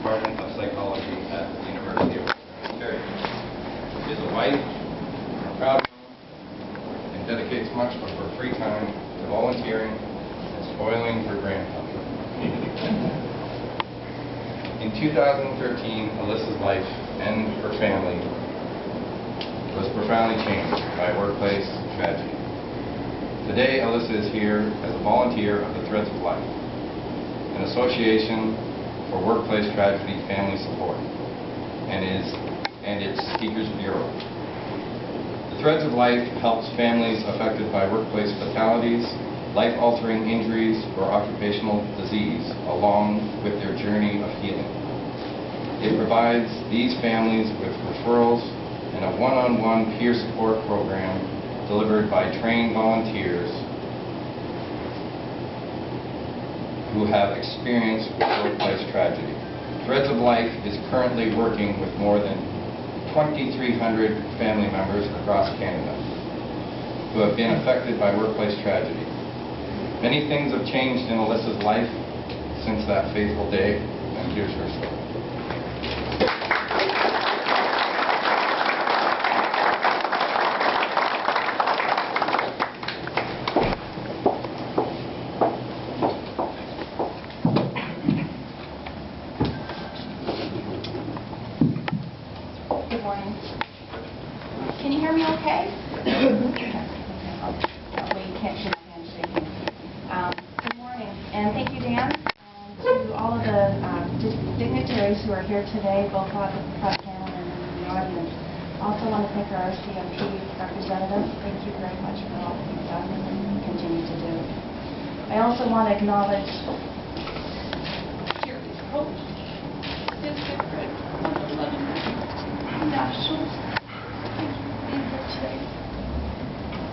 Department of Psychology at the University of Ontario. She is a wife, a proud mom, and dedicates much of her free time to volunteering and spoiling her grandchildren. In 2013, Alyssa's life and her family was profoundly changed by workplace tragedy. Today, Alyssa is here as a volunteer of the Threads of Life, an association for workplace tragedy family support, and its Speakers Bureau. The Threads of Life helps families affected by workplace fatalities, life-altering injuries, or occupational disease, along with their journey of healing. It provides these families with referrals and a one-on-one peer support program delivered by trained volunteers who have experience with workplace tragedy. Threads of Life is currently working with more than 2,300 family members across Canada who have been affected by workplace tragedy. Many things have changed in Alyssa's life since that fateful day, and here's her story. Good morning. Can you hear me okay? That way you can't see my hand shaking. Good morning, and thank you, Dan, to all of the dignitaries who are here today, both on the front panel and in the audience. I also want to thank our RCMP representatives. Thank you very much for all that you've done and continue to do. I also want to acknowledge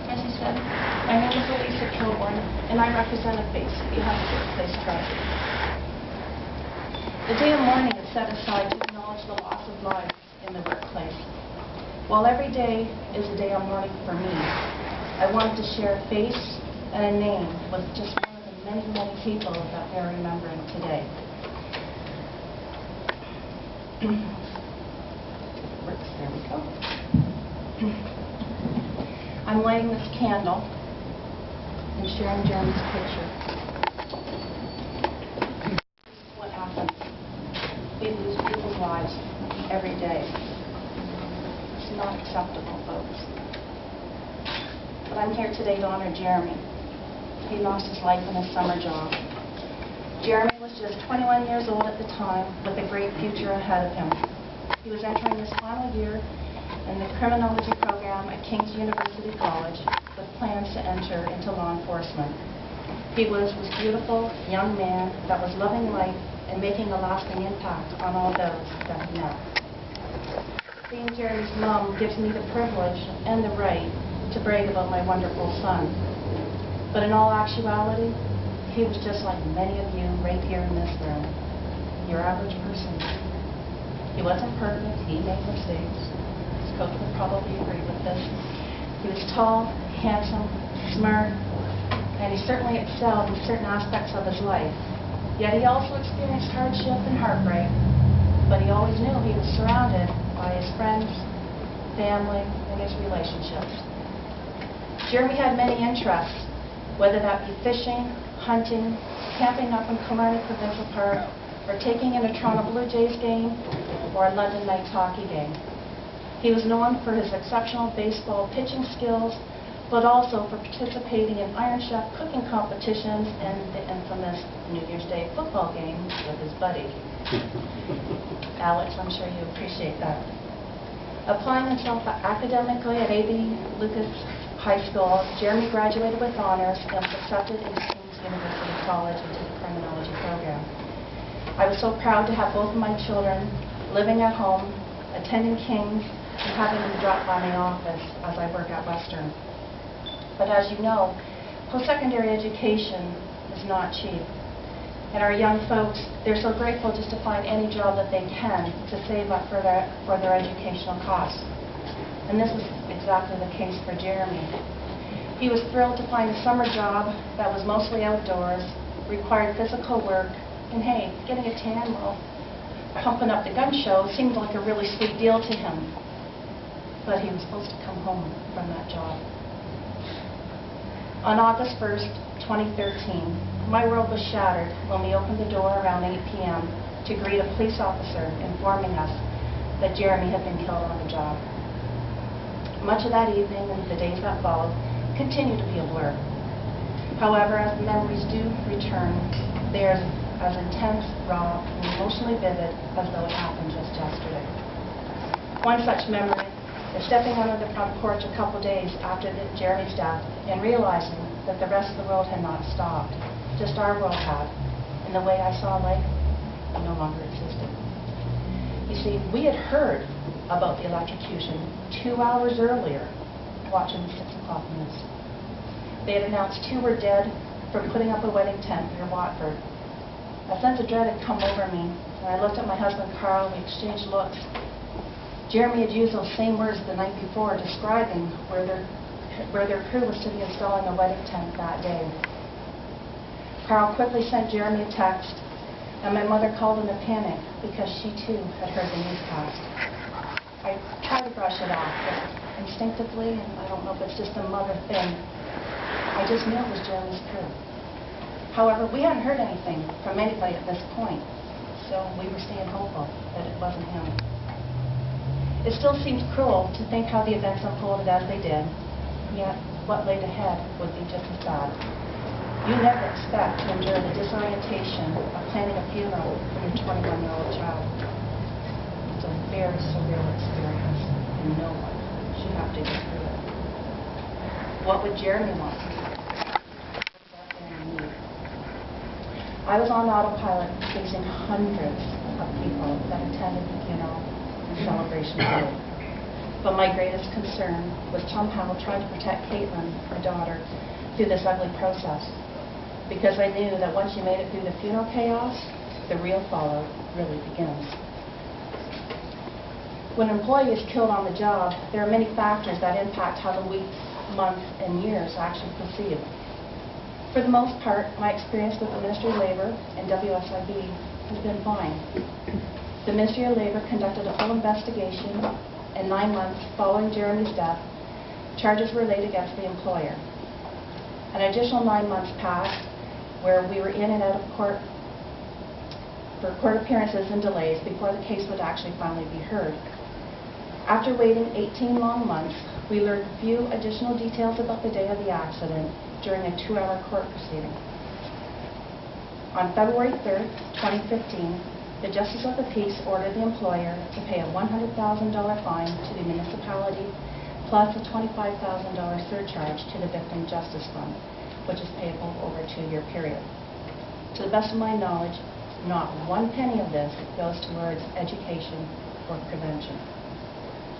As you said, my name is Elisa Kilborn, and I represent a face behind the workplace tragedy. The day of mourning is set aside to acknowledge the loss of lives in the workplace. While every day is a day of mourning for me, I wanted to share a face and a name with just one of the many, many people that we are remembering today. There we go. I'm lighting this candle and sharing Jeremy's picture. What happens? We lose people's lives every day. It's not acceptable, folks. But I'm here today to honor Jeremy. He lost his life in his summer job. Jeremy was just 21 years old at the time, with a great future ahead of him. He was entering his final year in the criminology program at King's University College with plans to enter into law enforcement. He was a beautiful young man that was loving life and making a lasting impact on all those that he met. Being Jeremy's mom gives me the privilege and the right to brag about my wonderful son. But in all actuality, he was just like many of you right here in this room, your average person. He wasn't perfect, he made mistakes. His coach would probably agree with this. He was tall, handsome, smart, and he certainly excelled in certain aspects of his life. Yet he also experienced hardship and heartbreak, but he always knew he was surrounded by his friends, family, and his relationships. Jeremy had many interests, whether that be fishing, hunting, camping up in Killarney Provincial Park, or taking in a Toronto Blue Jays game, or a London Knights hockey game. He was known for his exceptional baseball pitching skills, but also for participating in Iron Chef cooking competitions and the infamous New Year's Day football game with his buddy. Alex, I'm sure you appreciate that. Applying himself academically at A.B. Lucas High School, Jeremy graduated with honors and was accepted into King's University College into the criminology program. I was so proud to have both of my children living at home, attending King's, and having them drop by my office as I work at Western. But as you know, post-secondary education is not cheap. And our young folks, they're so grateful just to find any job that they can to save up for their educational costs. And this is exactly the case for Jeremy. He was thrilled to find a summer job that was mostly outdoors, required physical work, and hey, getting a tan will pumping up the gun show seemed like a really sweet deal to him. But he was supposed to come home from that job. On August 1st, 2013, my world was shattered when we opened the door around 8 p.m. to greet a police officer informing us that Jeremy had been killed on the job. Much of that evening and the days that followed continue to be a blur. However, as the memories do return, they are as intense, raw, and emotionally vivid as though it happened just yesterday. One such memory is stepping under the front porch a couple days after Jeremy's death and realizing that the rest of the world had not stopped, just our world had, and the way I saw life no longer existed. You see, we had heard about the electrocution 2 hours earlier, watching the 6 o'clock news. They had announced 2 were dead from putting up a wedding tent near Watford. A sense of dread had come over me, and I looked at my husband Carl, and we exchanged looks. Jeremy had used those same words the night before, describing where their crew was to be installing a wedding tent that day. Carl quickly sent Jeremy a text, and my mother called in a panic because she too had heard the newscast. I tried to brush it off, but instinctively, and I don't know if it's just a mother thing, I just knew it was Jeremy's crew. However, we hadn't heard anything from anybody at this point, so we were staying hopeful that it wasn't him. It still seems cruel to think how the events unfolded as they did, yet what laid ahead would be just as bad. You never expect to endure the disorientation of planning a funeral for your 21-year-old child. It's a very surreal experience, and no one should have to go through it. What would Jeremy want? I was on autopilot facing hundreds of people that attended the funeral and celebration day. But my greatest concern was somehow trying to protect Caitlin, my daughter, through this ugly process. Because I knew that once you made it through the funeral chaos, the real fallout really begins. When an employee is killed on the job, there are many factors that impact how the weeks, months, and years actually proceed. For the most part, my experience with the Ministry of Labour and WSIB has been fine. The Ministry of Labour conducted a full investigation, and 9 months following Jeremy's death, charges were laid against the employer. An additional 9 months passed where we were in and out of court for court appearances and delays before the case would actually finally be heard. After waiting 18 long months, we learned a few additional details about the day of the accident during a 2-hour court proceeding. On February 3rd, 2015, the Justice of the Peace ordered the employer to pay a $100,000 fine to the municipality plus a $25,000 surcharge to the Victim Justice Fund, which is payable over a 2-year period. To the best of my knowledge, not 1 penny of this goes towards education or prevention.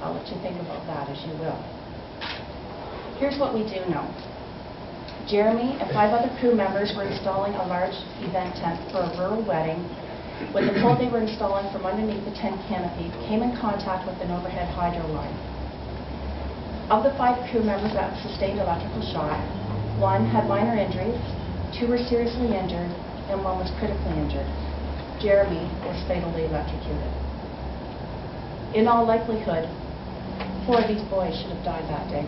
I'll let you think about that as you will. Here's what we do know. Jeremy and 5 other crew members were installing a large event tent for a rural wedding when the pole they were installing from underneath the tent canopy came in contact with an overhead hydro line. Of the 5 crew members that sustained electrical shock, 1 had minor injuries, 2 were seriously injured, and 1 was critically injured. Jeremy was fatally electrocuted. In all likelihood, 4 of these boys should have died that day,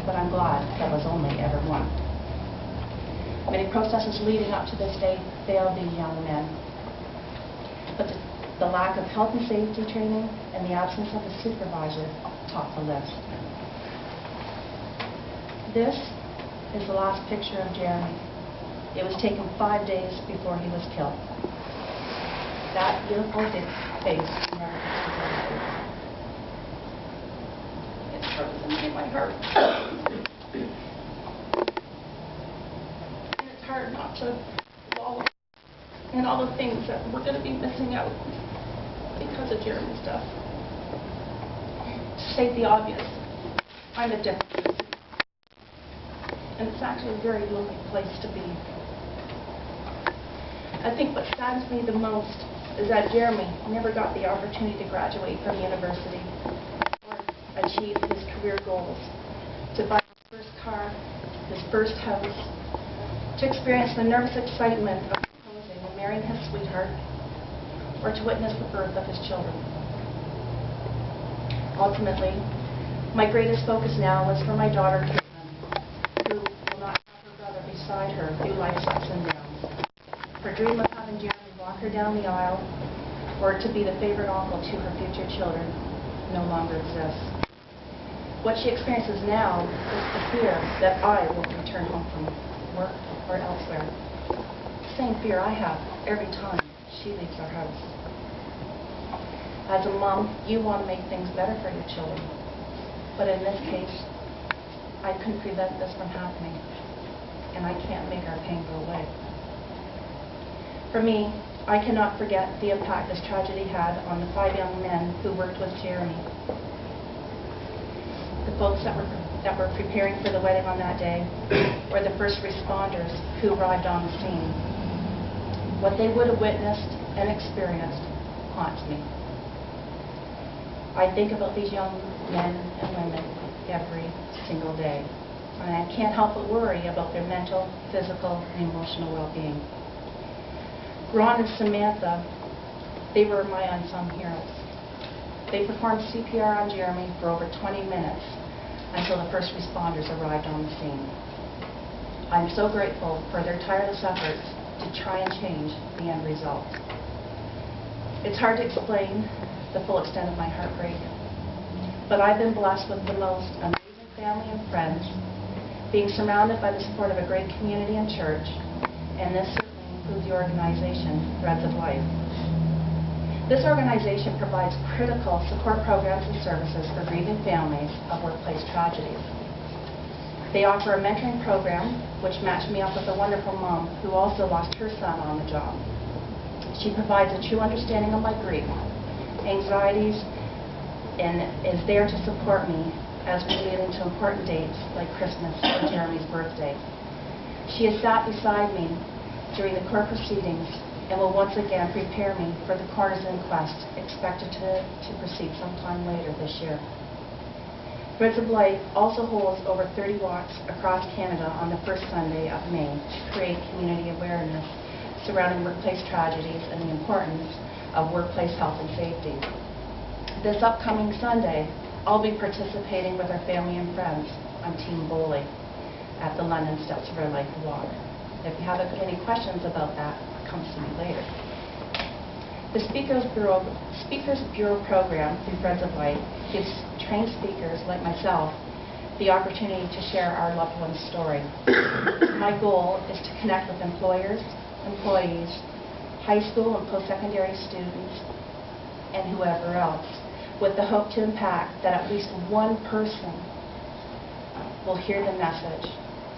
but I'm glad that was only ever 1. Many processes leading up to this day failed these young men, but the lack of health and safety training and the absence of a supervisor topped the list. This is the last picture of Jeremy. It was taken 5 days before he was killed. That beautiful face never gets forgotten. It's frozen in my heart. And it's hard not to wallow in all the things that we're going to be missing out because of Jeremy's death. To state the obvious, I'm a different person. And it's actually a very lonely place to be. I think what saddens me the most is that Jeremy never got the opportunity to graduate from university or achieve his career goals, to buy his first car, his first house, to experience the nervous excitement of proposing and marrying his sweetheart, or to witness the birth of his children. Ultimately, my greatest focus now is for my daughter, Caitlin, who will not have her brother beside her through life's ups and downs. Her dream of having Jeremy walk her down the aisle or to be the favorite uncle to her future children no longer exists. What she experiences now is the fear that I will return home from work or elsewhere. The same fear I have every time she leaves our house. As a mom, you want to make things better for your children. But in this case, I couldn't prevent this from happening, and I can't make our pain go away. For me, I cannot forget the impact this tragedy had on the 5 young men who worked with Jeremy. The folks that were preparing for the wedding on that day, or the first responders who arrived on the scene. What they would have witnessed and experienced haunts me. I think about these young men and women every single day, and I can't help but worry about their mental, physical, and emotional well-being. Ron and Samantha, they were my unsung heroes. They performed CPR on Jeremy for over 20 minutes until the first responders arrived on the scene. I'm so grateful for their tireless efforts to try and change the end result. It's hard to explain the full extent of my heartbreak, but I've been blessed with the most amazing family and friends, being surrounded by the support of a great community and church, and this certainly includes the organization Threads of Life. This organization provides critical support programs and services for grieving families of workplace tragedies. They offer a mentoring program, which matched me up with a wonderful mom who also lost her son on the job. She provides a true understanding of my grief, anxieties, and is there to support me as we lead into important dates like Christmas or Jeremy's birthday. She has sat beside me during the court proceedings and will once again prepare me for the coroner's inquest expected to proceed sometime later this year. Threads of Life also holds over 30 walks across Canada on the first Sunday of May to create community awareness surrounding workplace tragedies and the importance of workplace health and safety. This upcoming Sunday, I'll be participating with our family and friends on Team Bowling at the London Steps of Our Life Walk. If you have any questions about that, come see me later. The Speakers Bureau program through Threads of Life gives trained speakers like myself the opportunity to share our loved one's story. My goal is to connect with employers, employees, high school and post-secondary students, and whoever else, with the hope to impact that at least one person will hear the message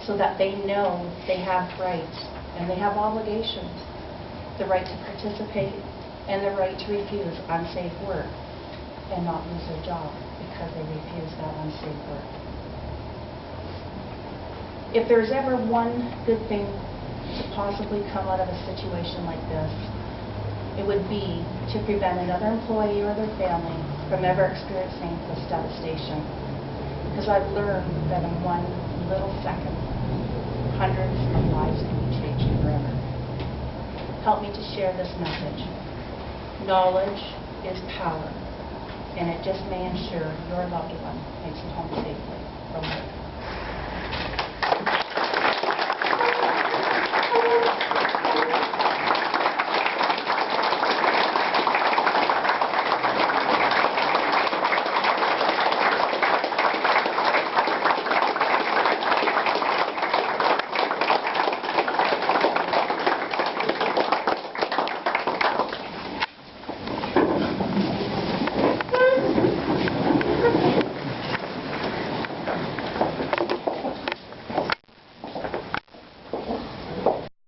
so that they know they have rights and they have obligations, the right to participate and the right to refuse unsafe work and not lose their job because they refuse that unsafe work. If there's ever one good thing to possibly come out of a situation like this, it would be to prevent another employee or their family from ever experiencing this devastation. Because I've learned that in one little second, hundreds of lives can be changed forever. Help me to share this message. Knowledge is power, and it just may ensure your loved one makes it home safely from work.